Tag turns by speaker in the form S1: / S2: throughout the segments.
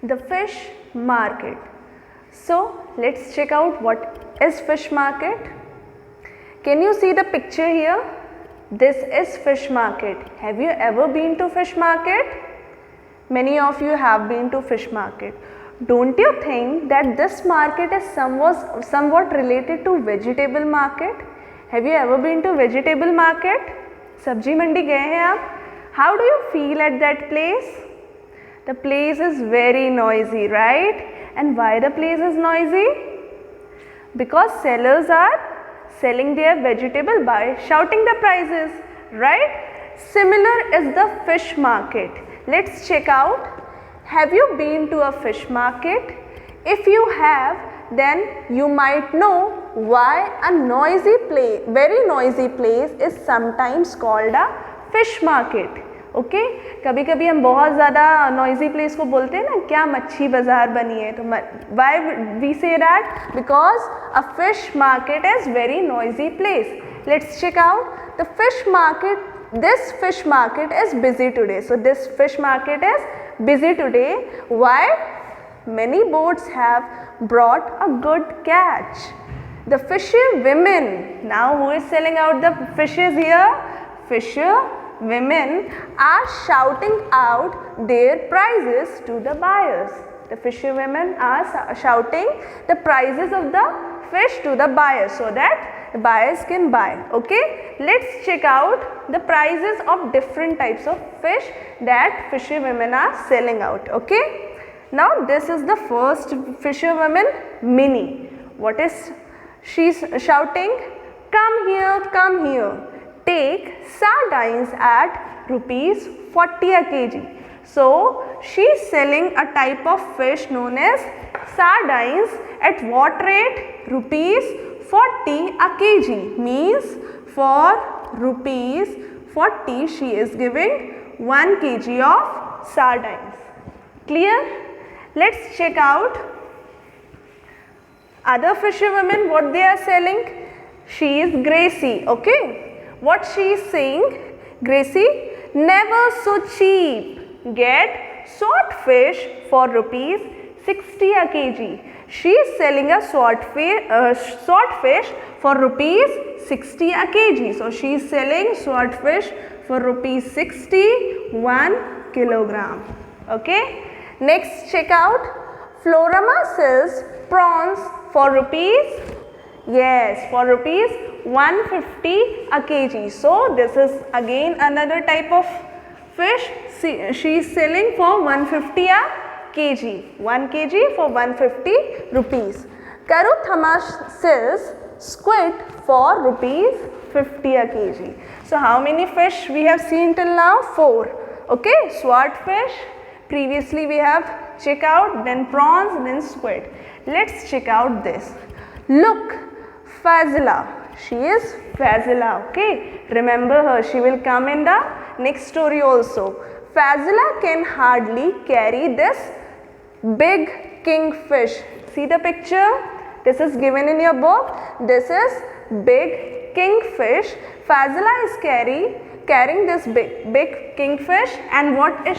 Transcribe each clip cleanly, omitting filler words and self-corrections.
S1: the fish market. So let's check out what is fish market. Can you see the picture here? This is fish market. Have you ever been to fish market? Many of you have been to fish market. Don't you think that this market is somewhat related to vegetable market? Have you ever been to vegetable market? सब्जी मंडी गए हैं आप? How do you feel at that place? The place is very noisy, right? And why the place is noisy? Because sellers are selling their vegetable by shouting the prices, right? Similar is the fish market. Let's check out. Have you been to a fish market? If you have, then you might know why a very noisy place is sometimes called a fish market. Okay कभी कभी हम बहुत ज़्यादा noisy place को बोलते हैं ना, क्या मच्छी बाज़ार बनी है, तो why we say that? Because a fish market is very noisy place. Let's check out the fish market. This fish market is busy today. So this fish market is busy today. Why? Many boats have brought a good catch. The fisher women. Now who is selling out the fishes here? Fisher women are shouting out their prices to the buyers. The fisher women are shouting the prices of the fish to the buyers so that the buyers can buy. Okay, let's check out the prices of different types of fish that fisher women are selling out. Okay, now this is the first fisher woman, Minnie. What is she shouting? Come here, come here. Take sardines at rupees 40 a kg. So she is selling a type of fish known as sardines at what rate? Rupees 40 a kg. Means for rupees 40 she is giving 1 kg of sardines. Clear? Let's check out other fisher women, what they are selling. She is Gracie. Okay, what she is saying? Gracie, never so cheap. Get swordfish for rupees 60 a kg. She is selling a swordfish for rupees 60 a kg. So she is selling swordfish for rupees 60, 1 kilogram. Okay. Next, check out. Florama sells prawns for rupees. Yes, for rupees 150 a kg. So this is again another type of fish. She is selling for 150 a kg. 1 kg for 150 rupees. Karuthama sells squid for rupees 50 a kg. So how many fish we have seen till now? 4. Okay, swordfish. Previously we have check out, then prawns, then squid. Let's check out this. Look, Fazila. She is Fazila. Okay, remember her. She will come in the next story also. Fazila can hardly carry this big kingfish. See the picture? This is given in your book. This is big kingfish. Fazila is carrying this big kingfish, and what is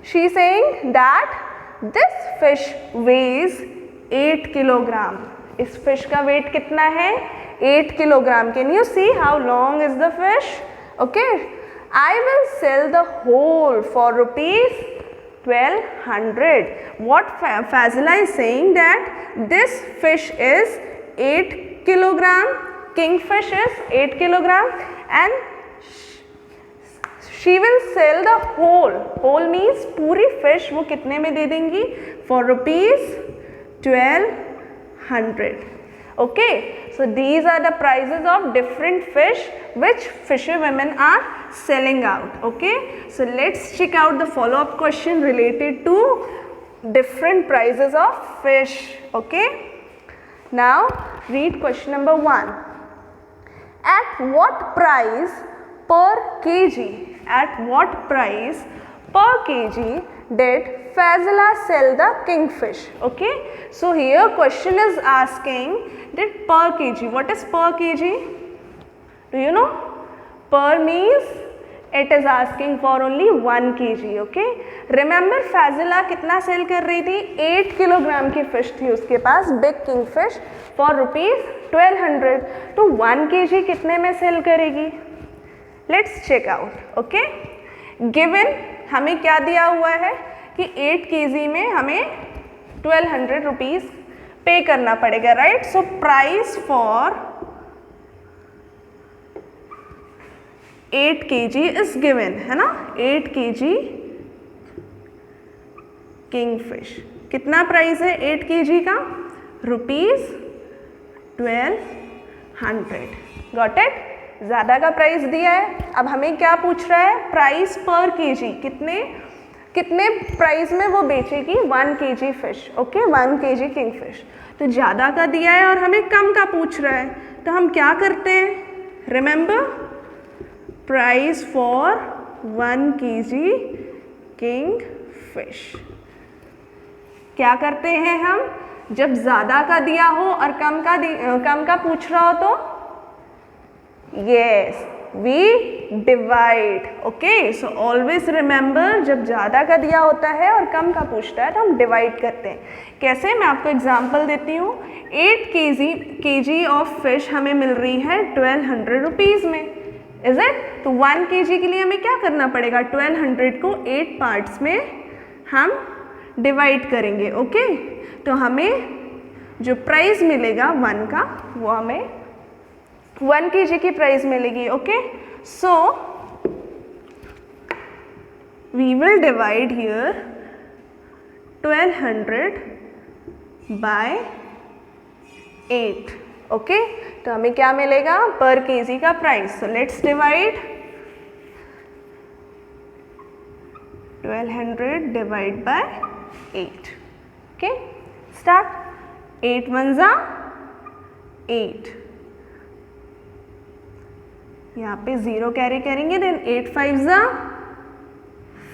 S1: she saying? That this fish weighs 8 kilogram. इस fish का weight कितना है? 8 kilogram. Can you see how long is the fish? Okay, I will sell the whole for rupees 1200. What Fazila is saying, that this fish is 8 kilogram, kingfish is 8 kilogram, and she will sell the whole. Whole means पूरी fish वो कितने में दे देंगी? For rupees 1200. Okay, so these are the prices of different fish which fisher women are selling out. Okay, so let's check out the follow-up question related to different prices of fish. Okay, now read question number 1. At what price per kg? At what price per kg did Fazila sell the kingfish? Okay, so here question is asking that per kg. What is per kg? Do you know? Per means it is asking for only 1 kg. Okay, remember Faizila कितना sell कर रही थी? 8 kilogram की fish थी उसके पास, big king fish, for ₹1200. तो 1 kg कितने में सेल करेगी? Let's check out. Okay, given हमें क्या दिया हुआ है कि 8 kg में हमें 1200 रुपीज़ पे करना पड़ेगा, right? So price for 8 kg is given, है ना? 8 kg किंग फिश, कितना प्राइस है 8 kg का? ₹1200. Got it? ज़्यादा का प्राइस दिया है. अब हमें क्या पूछ रहा है? प्राइस पर केजी, कितने प्राइस में वो बेचेगी 1 kg fish. Okay, 1 kg king fish. तो ज़्यादा का दिया है और हमें कम का पूछ रहा है, तो हम क्या करते हैं? Remember, price for 1 kg king fish. क्या करते हैं हम? जब ज़्यादा का दिया हो और कम का पूछ रहा हो तो yes, we divide. Okay, so always remember, जब ज़्यादा का दिया होता है और कम का पूछता है तो हम डिवाइड करते हैं. कैसे? मैं आपको एग्जांपल देती हूँ. 8 kg ऑफ फिश हमें मिल रही है 1200 रुपीज़ में, इज इट? तो 1 kg के लिए हमें क्या करना पड़ेगा? 1200 को 8 पार्ट्स में हम डिवाइड करेंगे. ओके, तो हमें जो प्राइस मिलेगा 1 का, वो हमें 1 kg की प्राइस मिलेगी. Okay, so we will divide here 1200 by 8. Okay, तो हमें क्या मिलेगा? पर केजी का price. So let's divide 1200 divide by 8. Okay, start. 8 1 8, यहाँ पे 0 कैरी करेंगे, then 8 5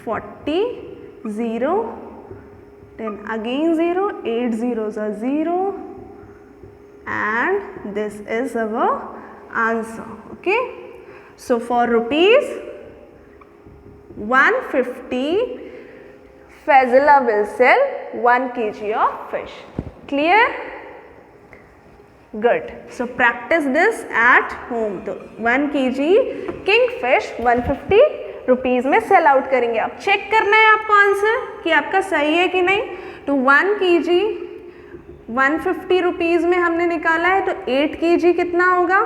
S1: 40, 0, then again 0, 8 0 0, and this is our answer. Okay, so for ₹150 Fazila will sell 1 kg of fish. Clear? Good. So practice this at home. तो 1 kg kingfish 150 rupees में sell out करेंगे. अब check करना है आपको answer कि आपका सही है कि नहीं. तो 1 kg 150 रुपीज़ में हमने निकाला है, तो 8 kg कितना होगा?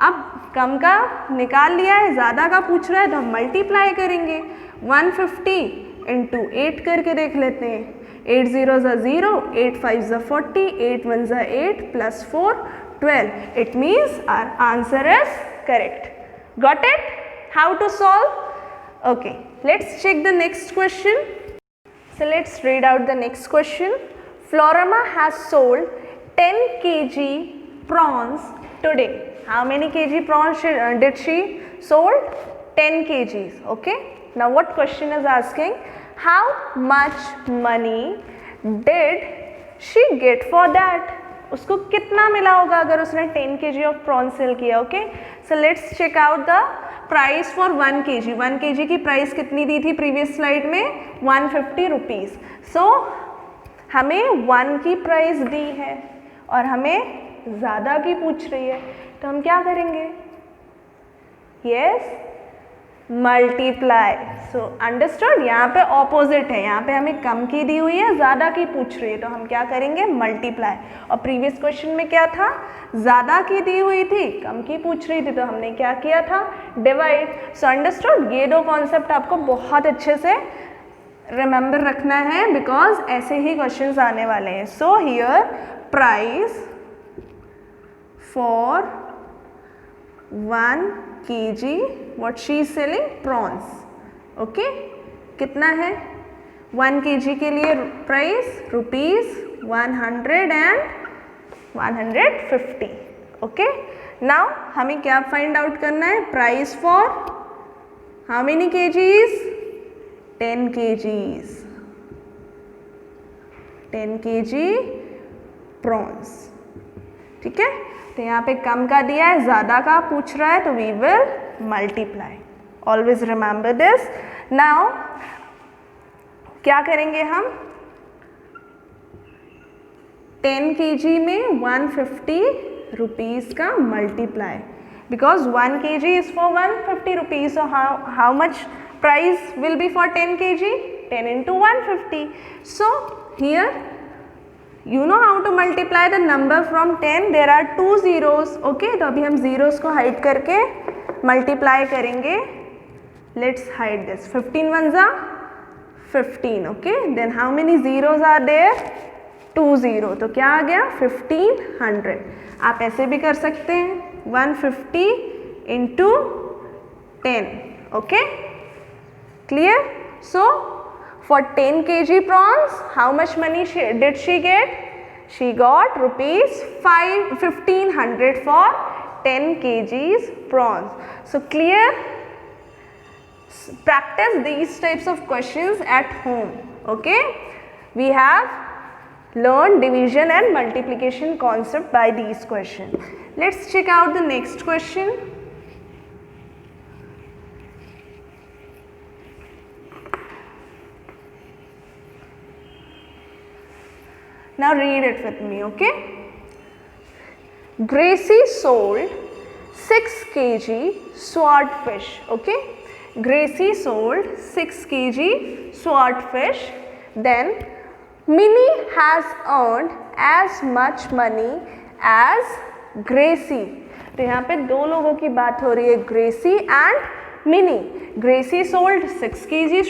S1: अब कम का निकाल लिया है, ज़्यादा का पूछ रहा है, तो हम मल्टीप्लाई करेंगे. 150 इंटू 8 करके देख लेते हैं. 8 0 0, 8 5 40, 8 1 8, plus 4 12. It means our answer is correct. Got it? How to solve? Okay, let's check the next question. So let's read out the next question. Florama has sold 10 kg prawns today. How many kg prawns did she sold? 10 kgs. Okay. Now what question is asking? How much money did she get for that? उसको कितना मिला होगा अगर उसने 10 kg of prawn sell किया. Okay, so let's check out the price for 1 kg. 1 kg की price कितनी दी थी प्रीवियस स्लाइड में? 150 रुपीज़. सो हमें 1 की प्राइस दी है और हमें ज़्यादा की पूछ रही है, तो हम क्या करेंगे? Yes, multiply. So understood. यहाँ पे ऑपोजिट है, यहाँ पे हमें कम की दी हुई है, ज़्यादा की पूछ रही है, तो हम क्या करेंगे? मल्टीप्लाई. और प्रीवियस क्वेश्चन में क्या था? ज़्यादा की दी हुई थी, कम की पूछ रही थी, तो हमने क्या किया था? डिवाइड. So understood. ये दो कॉन्सेप्ट आपको बहुत अच्छे से रिमेंबर रखना है, बिकॉज ऐसे ही क्वेश्चंस आने वाले हैं. So here price for 1 kg what she is selling? prawns. Okay, कितना है 1 kg के लिए प्राइस? ₹100 and 150. ओके, नाउ हमें क्या फाइंड आउट करना है? Price for how many kgs? 10 kgs. 10 kg prawns. ठीक है, तो यहाँ पे कम का दिया है, ज़्यादा का पूछ रहा है, तो we will multiply. Always remember this. Now क्या करेंगे हम, 10 kg में 150 रुपीज़ का multiply, because 1 kg is for 150 rupees. So how much price will be for 10 kg? 10 into 150. So here you know how to multiply the number from 10. There are 2 zeros. Okay, तो अभी हम zeros को hide करके multiply करेंगे. Let's hide this. 15 ones are 15. Okay, then how many zeros are there? 2 0. तो क्या आ गया? 1500. आप ऐसे भी कर सकते हैं, 150 into 10. Okay, clear? So for 10 kg prawns, how much money did she get? She got rupees 1500 for 10 kgs prawns. So clear? Practice these types of questions at home. Okay, we have learned division and multiplication concept by these questions. Let's check out the next question. Now read it with me, okay? Gracie sold 6 kg swordfish, okay? Gracie sold 6 kg swordfish. Then Minnie has earned as much money as Gracie. तो यहाँ पे दो लोगों की बात हो रही है, Gracie and Minnie. Gracie sold 6 kg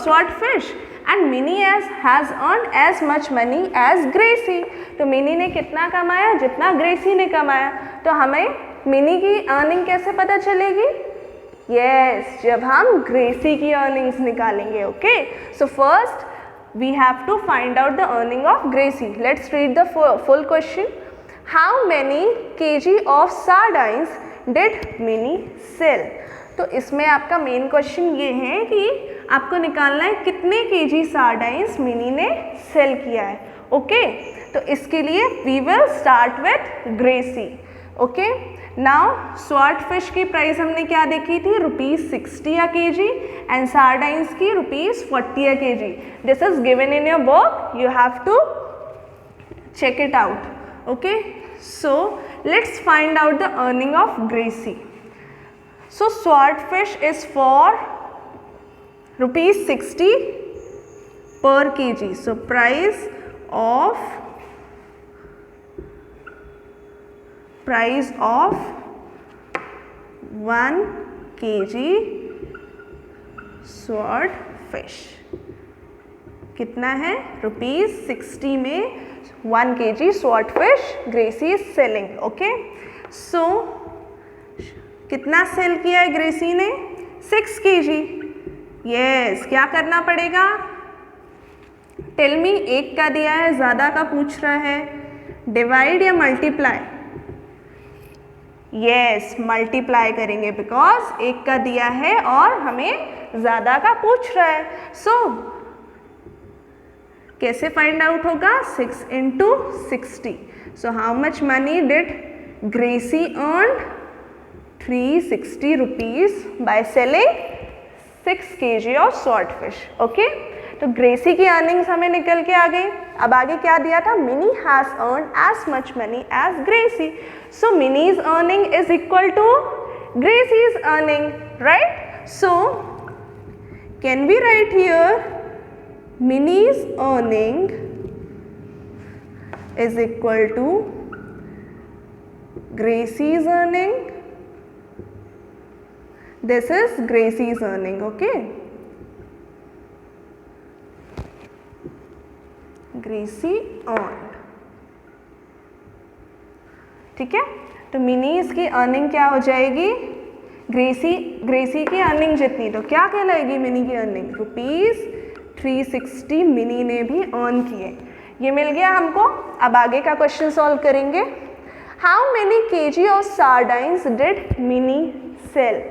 S1: swordfish and Minnie has earned as much money as Gracie. तो Minnie ने कितना कमाया? जितना Gracie ने कमाया. तो हमें Minnie की अर्निंग कैसे पता चलेगी? Yes, जब हम Gracie की earnings निकालेंगे. Okay, so first we have to find out the earning of Gracie. Let's read the full question. How many kg of sardines did Minnie sell? तो इसमें आपका मेन क्वेश्चन ये है कि आपको निकालना है कितने kg sardines Minnie ने सेल किया है. ओके, तो इसके लिए we will start with Gracie. Okay, now swordfish की प्राइस हमने क्या देखी थी? ₹60 a kg एंड सार्डाइंस की ₹40 a kg. This is given in your book, you have to check it out. Okay, so let's find out the earning of Gracie. So swordfish is for ₹60 per kg. So price of 1 kg swordfish कितना है? ₹60 में 1 kg swordfish Gracie is selling. Okay, so कितना cell किया है Gracie ने? 6 kg. Yes, क्या करना पड़ेगा? टेल मी, एक का दिया है, ज़्यादा का पूछ रहा है, डिवाइड या मल्टीप्लाई? यस, मल्टीप्लाई करेंगे बिकॉज एक का दिया है और हमें ज़्यादा का पूछ रहा है. सो कैसे फाइंड आउट होगा? 6 into 60. So how much money did Gracie earn? 360 rupees by selling 6 kg of swordfish. Okay, तो Gracie की अर्निंग्स हमें निकल के आ गई. अब आगे क्या दिया था? Minnie has earned as much money as Gracie. So Minnie's earning is equal to Gracie's earning, right? So can we write here Minnie's earning is equal to Gracie's earning? This is Gracie's earning, okay? Gracie earned. ठीक है, तो minis की earning क्या हो जाएगी? ग्रेसी की earning जितनी, तो क्या कहलाएगी मिनी की अर्निंग? ₹360 मिनी ने भी अर्न किए. ये मिल गया हमको. अब आगे का क्वेश्चन सॉल्व करेंगे. How many kg of sardines did Mini sell?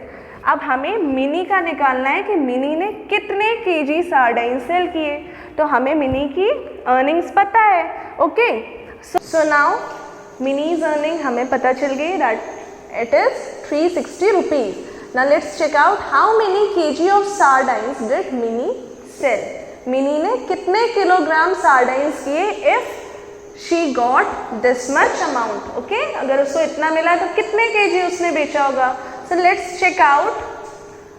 S1: अब हमें मिनी का निकालना है कि मिनी ने कितने kg सार्डाइन सेल किए. तो हमें मिनी की अर्निंग्स पता है. Okay, so now minis earning हमें पता चल गई that it is 360 rupees. Now let's check out how many kg of sardines did Minnie sell. Mini ने कितने किलोग्राम सार्डाइंस किए if she got this much amount. Okay? अगर उसको इतना मिला तो कितने kg उसने बेचा होगा. So let's check out.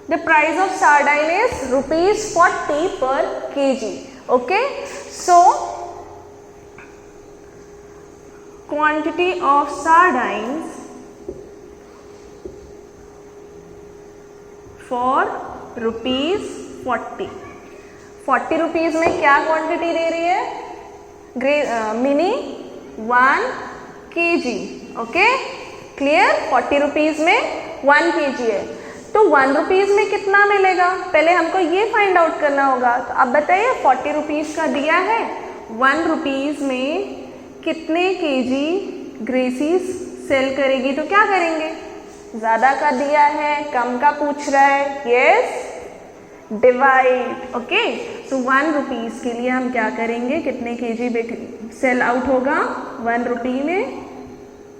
S1: The price of sardine is ₹40 per kg. Okay? So quantity of sardines for ₹40. 40 rupees में क्या क्वांटिटी दे रही है mini 1 kg. Okay clear. 40 rupees में 1 kg है तो 1 रुपीज़ में कितना मिलेगा पहले हमको ये फाइंड आउट करना होगा. तो अब बताइए 40 रुपीज़ का दिया है 1 रुपीज़ में कितने kg ग्रेसीज सेल करेगी तो क्या करेंगे. ज़्यादा का दिया है कम का पूछ रहा है. Yes divide. ओके तो 1 रुपीज़ के लिए हम क्या करेंगे कितने kg सेल आउट होगा 1 रुपी में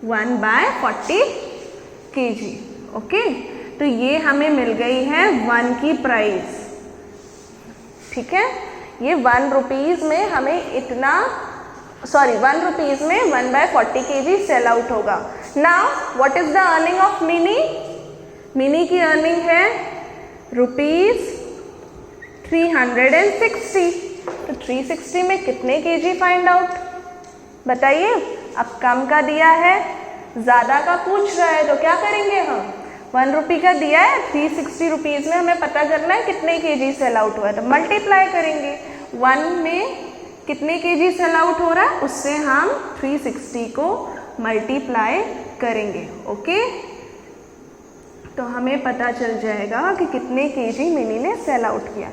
S1: 1/40 kg. ओके तो ये हमें मिल गई है 1 की प्राइस. ठीक है ये 1 रुपीज़ में हमें इतना 1 रुपीज़ में 1/40 kg सेल आउट होगा. Now what is the earning of mini. Mini की अर्निंग है ₹360. तो 360 में कितने kg फाइंड आउट बताइए. अब कम का दिया है ज़्यादा का पूछ रहा है तो क्या करेंगे हम 1 रुपी का दिया है 360 रुपीज़ में हमें पता करना है कितने kg सेल आउट हुआ है तो मल्टीप्लाई करेंगे. 1 में कितने kg सेल आउट हो रहा है उससे हम 360 को मल्टीप्लाई करेंगे. ओके तो हमें पता चल जाएगा कि कितने kg मिनी ने सेल आउट किया.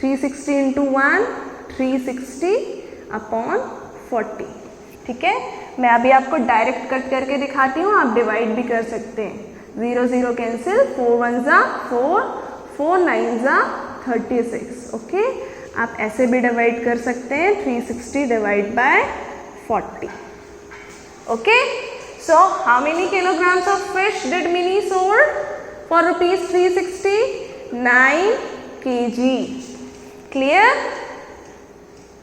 S1: 360 × 1 360 अपॉन 40. ठीक है मैं अभी आपको डायरेक्ट कट करके दिखाती हूँ. आप डिवाइड भी कर सकते हैं. 0 0 कैंसिल 4 1 ज़ा 4 4 9 ज़ा 36. ओके आप ऐसे भी डिवाइड कर सकते हैं 360 divide by 40. Okay so how many kilograms of fish did Minnie sold for ₹360? 9 kg. Clear?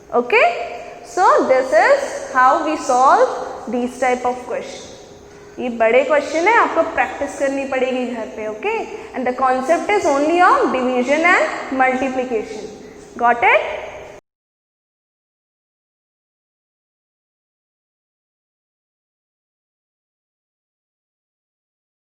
S1: Okay so this is how we solve these type of question. ये बड़े क्वेश्चन है आपको प्रैक्टिस करनी पड़ेगी घर पे. Okay and the concept is only of division and multiplication. Got it.